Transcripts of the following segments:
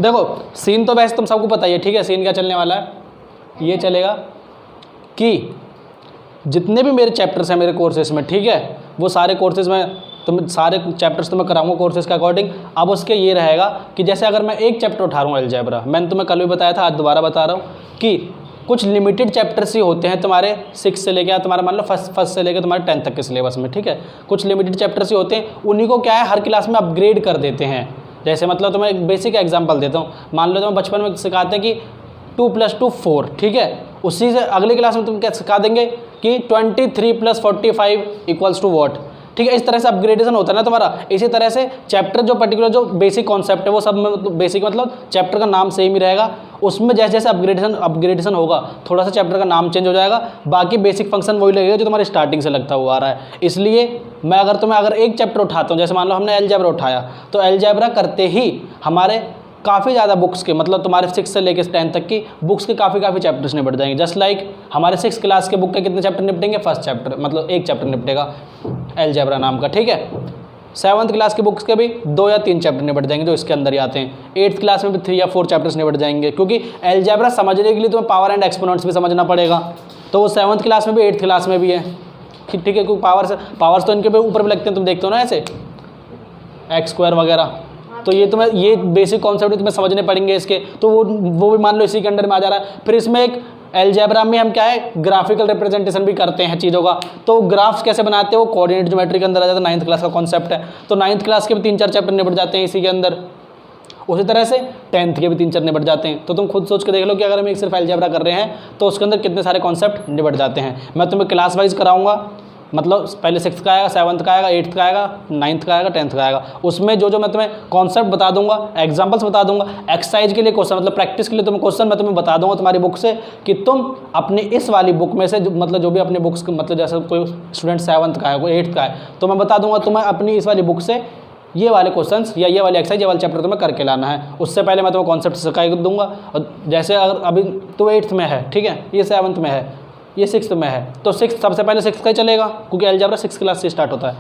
देखो सीन तो वैसे तुम सबको पता ही है, ठीक है। सीन क्या चलने वाला है, ये चलेगा कि जितने भी मेरे चैप्टर्स हैं मेरे कोर्सेज में, ठीक है, वो सारे कोर्सेज में तुम सारे चैप्टर्स तो मैं कराऊंगा कोर्सेज के अकॉर्डिंग। अब उसके ये रहेगा कि जैसे अगर मैं एक चैप्टर उठा रहा हूँ अलजेब्रा, मैंने तुम्हें कल भी बताया था, आज दोबारा बता रहा हूँ कि कुछ लिमिटेड चैप्टर्स ही होते हैं तुम्हारे 6 से लेकर, तुम्हारा मान लो फर्स्ट से लेकर तुम्हारे 10th तक के सिलेबस में, ठीक है। कुछ लिमिटेड चैप्टर्स ही होते हैं, उन्हीं को क्या है हर क्लास में अपग्रेड कर देते हैं। जैसे मतलब तुम्हें एक बेसिक एग्जाम्पल देता हूँ, मान लो तुम्हें बचपन में सिखाते हैं कि 2 + 2 4, ठीक है। उसी से अगली क्लास में तुम क्या सिखा देंगे कि 23 + 45 = what, ठीक है। इस तरह से अपग्रेडेशन होता है ना तुम्हारा। इसी तरह से चैप्टर जो पर्टिकुलर जो बेसिक कॉन्सेप्ट है वो सब में बेसिक मतलब चैप्टर का नाम सेम ही रहेगा, उसमें जैसे जैसे अपग्रेडेशन होगा थोड़ा सा चैप्टर का नाम चेंज हो जाएगा, बाकी बेसिक फंक्शन वही लगेगा जो तुम्हारे स्टार्टिंग से लगता हुआ आ रहा है। इसलिए मैं अगर एक चैप्टर उठाता हूँ, जैसे मान लो हमने अलजेब्रा उठाया, तो अलजेब्रा करते ही हमारे काफ़ी ज़्यादा बुक्स के मतलब तुम्हारे 6 से लेकर 10 तक की बुक्स के काफ़ी चैप्टर्स निपट जाएंगे। जस्ट लाइक हमारे 6 क्लास के बुक के कितने चैप्टर निपटेंगे, फर्स्ट चैप्टर मतलब एक चैप्टर निपटेगा अलजेब्रा नाम का, ठीक है। 7th क्लास के बुक्स के भी 2 या 3 चैप्टर निपट जाएंगे जो इसके अंदर ही आते हैं। 8th क्लास में भी 3 या 4 चैप्टर्स निपट जाएंगे, क्योंकि अलजेब्रा समझने के लिए तुम्हें पावर एंड एक्सपोनेंट्स भी समझना पड़ेगा, तो वो 7th क्लास में भी 8th क्लास में भी है, ठीक है। क्योंकि पावर्स तो इनके ऊपर भी लगते हैं, तुम देखते हो ना ऐसे x² वगैरह, तो ये तुम्हें ये बेसिक कॉन्सेप्ट तुम्हें समझने पड़ेंगे इसके, तो वो भी मान लो इसी के अंडर में आ जा रहा है। फिर इसमें एक अलजेब्रा में हम क्या है ग्राफिकल रिप्रेजेंटेशन भी करते हैं चीज़ों का, तो ग्राफ्स कैसे बनाते हैं वो कोऑर्डिनेट ज्योमेट्री के अंदर आ जाता है, 9th क्लास का कॉन्सेप्ट है। तो 9th क्लास के भी 3-4 चैप्टर निपट जाते हैं इसी के अंदर, उसी तरह से 10th के भी 3-4 निपट जाते हैं। तो तुम खुद सोच के देख लो कि अगर हम एक सिर्फ अलजेब्रा कर रहे हैं तो उसके अंदर कितने सारे कॉन्सेप्ट निपट जाते हैं। मैं तुम्हें क्लास वाइज कराऊंगा, मतलब पहले 6th का आएगा, 7th का आएगा, 8th का आएगा, 9th का आएगा, 10th का आएगा। उसमें जो मैं तुम्हें कॉन्सेप्ट बता दूंगा, एग्जांपल्स बता दूंगा, एक्सरसाइज के लिए क्वेश्चन मतलब प्रैक्टिस के लिए तुम्हें क्वेश्चन मैं तुम्हें बता दूंगा तुम्हारी बुक से कि तुम अपनी इस वाली बुक में से मतलब जो भी अपनी बुक्स मतलब जैसे कोई स्टूडेंट 7th का है, कोई 8th का है, तो मैं बता दूंगा तुम्हें अपनी इस वाली बुक से ये वाले क्वेश्चंस या ये वाली एक्सरसाइज ये वाला चैप्टर तुम्हें करके लाना है। उससे पहले मैं तुम्हें कॉन्सेप्ट सिखा दूंगा। और जैसे अगर अभी तो 8th में है, ठीक है, ये 7th में है, ये 6th में है, तो 6th सबसे पहले 6th का ही चलेगा, क्योंकि अलजेब्रा 6th क्लास से स्टार्ट होता है,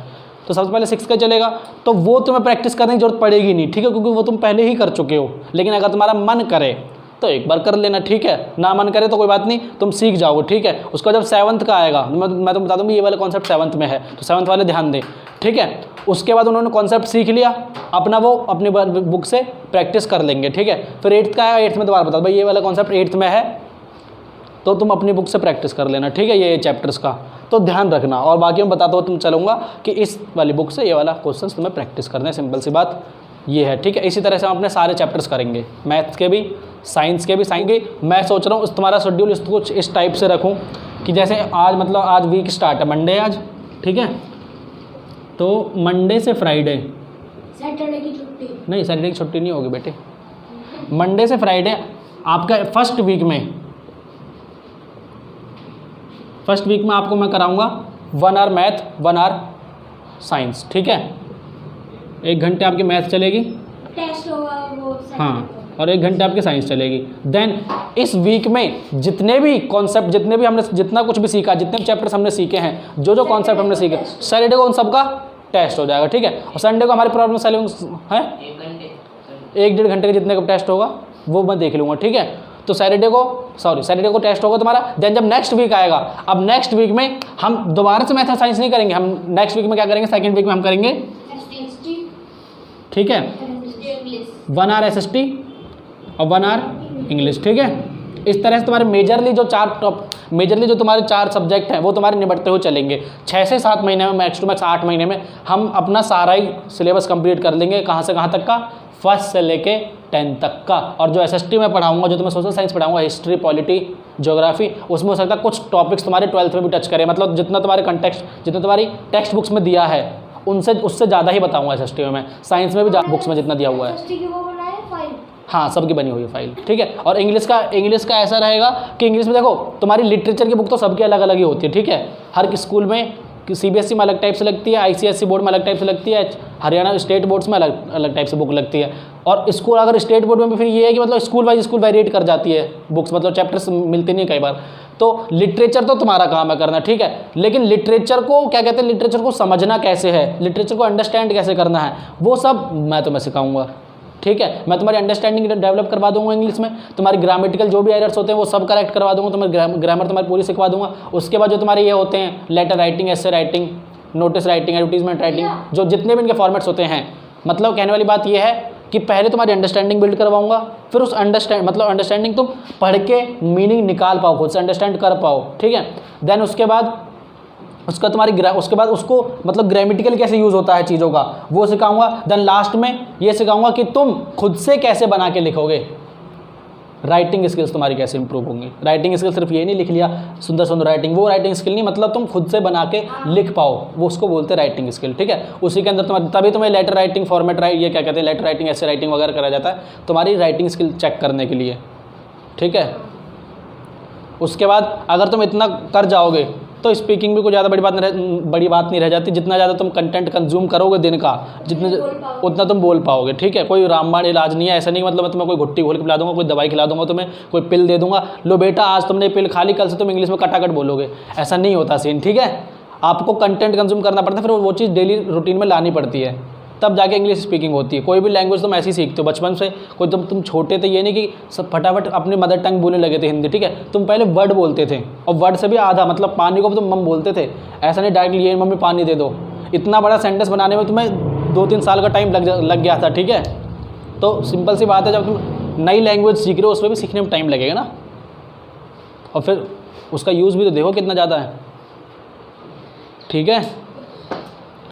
तो सबसे पहले 6th का चलेगा। तो वो तुम्हें प्रैक्टिस करने की जरूरत पड़ेगी नहीं, ठीक है, क्योंकि वो तुम पहले ही कर चुके हो। लेकिन अगर तुम्हारा मन करे तो एक बार कर लेना, ठीक है, ना मन करे तो कोई बात नहीं, तुम सीख जाओगे, ठीक है। उसका जब 7th का आएगा मैं तुम्हें बता दूँगी ये वाला कॉन्सेप्ट 7th में है, तो 7th वाले ध्यान दें, ठीक है। उसके बाद उन्होंने कॉन्सेप्ट सीख लिया अपना, वो अपनी बुक से प्रैक्टिस कर लेंगे, ठीक है। फिर 8th का आएगा, 8th में दोबारा बता दो भाई ये वाला कॉन्सेप्ट 8th में है, तो तुम अपनी बुक से प्रैक्टिस कर लेना, ठीक है, ये चैप्टर्स का तो ध्यान रखना। और बाकी मैं बताता हूँ तुम चलूँगा कि इस वाली बुक से ये वाला क्वेश्चन तुम्हें प्रैक्टिस करना है, सिंपल सी बात ये है, ठीक है। इसी तरह से हम अपने सारे चैप्टर्स करेंगे, मैथ्स के भी, साइंस के भी। मैं सोच रहा हूँ तुम्हारा शेड्यूल इसको कुछ इस टाइप से रखूँ कि जैसे आज मतलब आज वीक स्टार्ट है, मंडे आज, ठीक है, तो मंडे से फ्राइडे, सैटरडे की छुट्टी नहीं, सैटरडे की छुट्टी नहीं होगी बेटे, मंडे से फ्राइडे आपका फर्स्ट वीक में आपको मैं कराऊंगा 1 आवर मैथ 1 आवर साइंस, ठीक है। 1 घंटे आपकी मैथ चलेगी, टेस्ट होगा वो, हाँ, और 1 घंटे आपकी साइंस चलेगी। देन इस वीक में जितने भी कॉन्सेप्ट, जितने भी हमने जितना कुछ भी सीखा, जितने भी चैप्टर्स हमने सीखे हैं, जो कॉन्सेप्ट हमने सीखे, सैटरडे को उन सबका टेस्ट हो जाएगा, ठीक है। और संडे को हमारी प्रॉब्लम सॉल्विंग है 1-1.5 घंटे का जितने का टेस्ट होगा वो मैं देख लूँगा, ठीक है। तो सैटरडे को टेस्ट होगा तुम्हारा। देन जब नेक्स्ट वीक आएगा, अब नेक्स्ट वीक में हम दोबारा से मैथ साइंस नहीं करेंगे, हम नेक्स्ट वीक में क्या करेंगे, सेकंड वीक में हम करेंगे, ठीक है, 1 आवर SST और 1 आवर इंग्लिश, ठीक है। इस तरह से तुम्हारे मेजरली जो तुम्हारे 4 सब्जेक्ट हैं वो तुम्हारे निपटते हुए चलेंगे। 6 से 7 महीने में, मैक्स टू मैक्स 8 महीने में हम अपना सारा ही सिलेबस कंप्लीट कर लेंगे। कहाँ से कहाँ तक का, फर्स्ट से लेके 10 तक का। और जो SST में पढ़ाऊंगा, जो तुम्हें सोशल साइंस पढ़ाऊंगा, हिस्ट्री, पॉलिटी, ज्योग्राफी, उसमें हो सकता है कुछ टॉपिक्स तुम्हारे 12th में भी टच करें, मतलब जितना तुम्हारे कंटेक्स्ट, जितना तुम्हारी टेक्स्ट बुक्स में दिया है उससे ज़्यादा ही बताऊंगा SST में। मैं साइंस में भी बुक्स में जितना दिया हुआ है, हाँ, सबकी बनी हुई है फाइल, ठीक है। और इंग्लिश का ऐसा रहेगा कि इंग्लिश में देखो तुम्हारी लिटरेचर की बुक तो सबकी अलग अलग ही होती है, ठीक है। हर स्कूल में CBSE में अलग टाइप से लगती है, ICSE बोर्ड में अलग टाइप से लगती है, हरियाणा स्टेट बोर्ड्स में अलग टाइप से बुक लगती है। और स्कूल अगर स्टेट बोर्ड में भी फिर ये है कि मतलब स्कूल वेरिएट कर जाती है बुक्स, मतलब चैप्टर्स मिलते नहीं कई बार। तो लिटरेचर तो तुम्हारा काम है करना, ठीक है। लेकिन लिटरेचर को क्या कहते हैं, लिटरेचर को समझना कैसे है, लिटरेचर को अंडरस्टैंड कैसे करना है, वो सब मैं तुम्हें सिखाऊंगा, ठीक है। मैं तुम्हारी अंडरस्टैंडिंग डेवलप करवा दूंगा इंग्लिश में, तुम्हारी ग्रामेटिकल जो भी एरर्स होते हैं वो सब करेक्ट करवा दूंगा, तुम्हारी ग्रामर तुम्हारी पूरी सिखवा दूंगा। उसके बाद जो तुम्हारे ये होते हैं letter writing, essay writing, notice writing, advertisement writing, जो जितने भी इनके फॉर्मेट्स होते हैं, मतलब कहने वाली बात ये है कि पहले तुम्हारी अंडरस्टैंडिंग बिल्ड करवाऊंगा, फिर उस अंडरस्टैंडिंग तुम पढ़ के मीनिंग निकाल पाओ, खुद से अंडरस्टैंड कर पाओ, ठीक है। देन उसके बाद उसके बाद उसको मतलब ग्रामेटिकल कैसे यूज़ होता है चीज़ों का वो सिखाऊंगा। देन लास्ट में ये सिखाऊंगा कि तुम खुद से कैसे बना के लिखोगे, राइटिंग स्किल्स तुम्हारी कैसे इंप्रूव होंगी। राइटिंग स्किल सिर्फ ये नहीं लिख लिया सुंदर सुंदर राइटिंग, वो राइटिंग स्किल नहीं, मतलब तुम खुद से बना के लिख पाओ, वो उसको बोलते हैं राइटिंग स्किल, ठीक है। उसी के अंदर तुम्हारी तभी तुम्हें लेटर राइटिंग फॉर्मेट ये क्या कहते हैं, लेटर राइटिंग, ऐसे राइटिंग वगैरह करा जाता है तुम्हारी राइटिंग स्किल चेक करने के लिए, ठीक है। उसके बाद अगर तुम इतना कर जाओगे तो स्पीकिंग भी कोई ज़्यादा बड़ी बात नहीं रह जाती। जितना ज़्यादा तुम कंटेंट कंज्यूम करोगे दिन का, उतना तुम बोल पाओगे, ठीक है। कोई रामबाण इलाज नहीं है, ऐसा नहीं मतलब मैं तुम्हें कोई घुट्टी घोल के पिला दूंगा, कोई दवाई खिला दूंगा तुम्हें, कोई पिल दे दूंगा, लो बेटा आज तुमने पिल खा ली, कल से तुम इंग्लिश में कटाकट बोलोगे, ऐसा नहीं होता सीन, ठीक है। आपको कंटेंट कंज्यूम करना पड़ता है, फिर वो चीज़ डेली रूटीन में लानी पड़ती है, तब जाके इंग्लिश स्पीकिंग होती है। कोई भी लैंग्वेज तुम ऐसी सीखते हो बचपन से, कोई तुम छोटे थे ये नहीं कि सब फटाफट अपनी मदर टंग बोलने लगे थे हिंदी, ठीक है। तुम पहले वर्ड बोलते थे और वर्ड से भी आधा मतलब पानी को भी तुम मम बोलते थे, ऐसा नहीं डायरेक्टली ये मम्मी पानी दे दो। इतना बड़ा सेंटेंस बनाने में तुम्हें 2-3 साल का टाइम लग गया था, ठीक है। तो सिंपल सी बात है, जब तुम नई लैंग्वेज सीख रहे हो उसमें भी सीखने में टाइम लगेगा ना, और फिर उसका यूज़ भी तो देखो कितना ज़्यादा है, ठीक है।